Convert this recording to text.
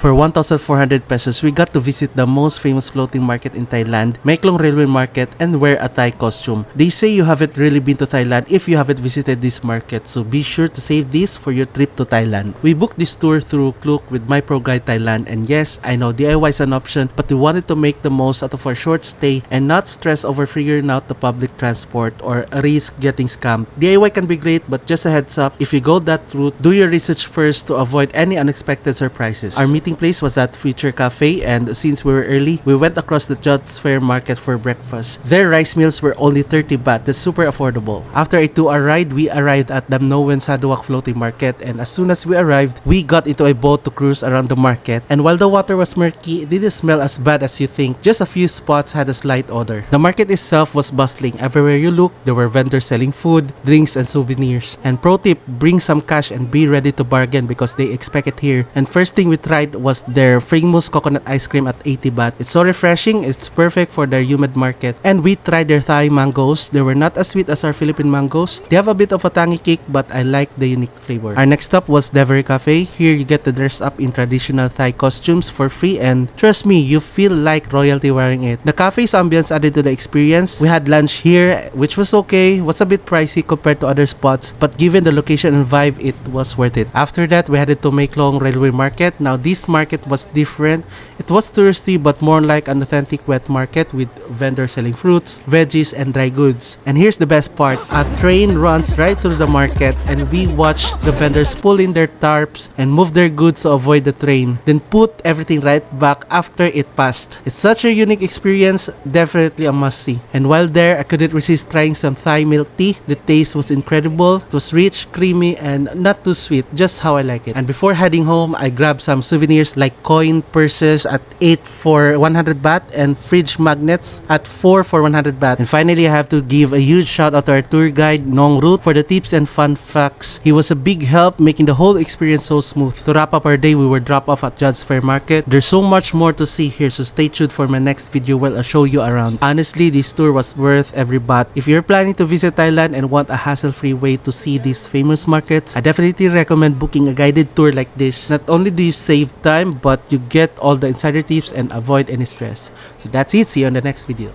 For 1,400 pesos, we got to visit the most famous floating market in Thailand, Maeklong Railway Market, and wear a Thai costume. They say you haven't really been to Thailand if you haven't visited this market, so be sure to save this for your trip to Thailand. We booked this tour through KLOOK with my pro guide Thailand, and yes, I know DIY is an option, but we wanted to make the most out of our short stay and not stress over figuring out the public transport or risk getting scammed. DIY can be great, but just a heads up, if you go that route, do your research first to avoid any unexpected surprises. Our meeting place was at Future Cafe, and since we were early, we went across the Jud's Fair Market for breakfast. Their rice meals were only 30 baht, that's super affordable. After a 2-hour ride, we arrived at Damnoen Floating Market, and as soon as we arrived, we got into a boat to cruise around the market. And while the water was murky, it didn't smell as bad as you think. Just a few spots had a slight odor. The market itself was bustling. Everywhere you looked, there were vendors selling food, drinks, and souvenirs. And pro tip, bring some cash and be ready to bargain because they expect it here. And first thing we tried was their famous coconut ice cream at 80 baht. It's so refreshing, it's perfect for their humid market. And we tried their Thai mangoes. They were not as sweet as our Philippine mangoes. They have a bit of a tangy kick, but I like the unique flavor. Our next stop was Davao Cafe. Here you get to dress up in traditional Thai costumes for free, and trust me, you feel like royalty wearing it. The cafe's ambience added to the experience. We had lunch here, which was okay. Was a bit pricey compared to other spots, but given the location and vibe, it was worth it. After that, we headed to Maeklong Railway Market. Now this market was different. It was touristy but more like an authentic wet market with vendors selling fruits, veggies, and dry goods. And here's the best part. A train runs right through the market, and we watched the vendors pull in their tarps and move their goods to avoid the train, then put everything right back after it passed. It's such a unique experience, definitely a must-see. And while there, I couldn't resist trying some Thai milk tea. The taste was incredible. It was rich, creamy, and not too sweet, just how I like it. And before heading home, I grabbed some souvenirs like coin purses at 8 for 100 baht and fridge magnets at 4 for 100 baht. And finally, I have to give a huge shout out to our tour guide Nong Root for the tips and fun facts. He was a big help making the whole experience so smooth. To wrap up our day, we were dropped off at Jud's Fair Market. There's so much more to see here, so stay tuned for my next video where I'll show you around. Honestly, this tour was worth every baht. If you're planning to visit Thailand and want a hassle-free way to see these famous markets, I definitely recommend booking a guided tour like this. Not only do you save time, but you get all the insider tips and avoid any stress. So that's it. See you on the next video.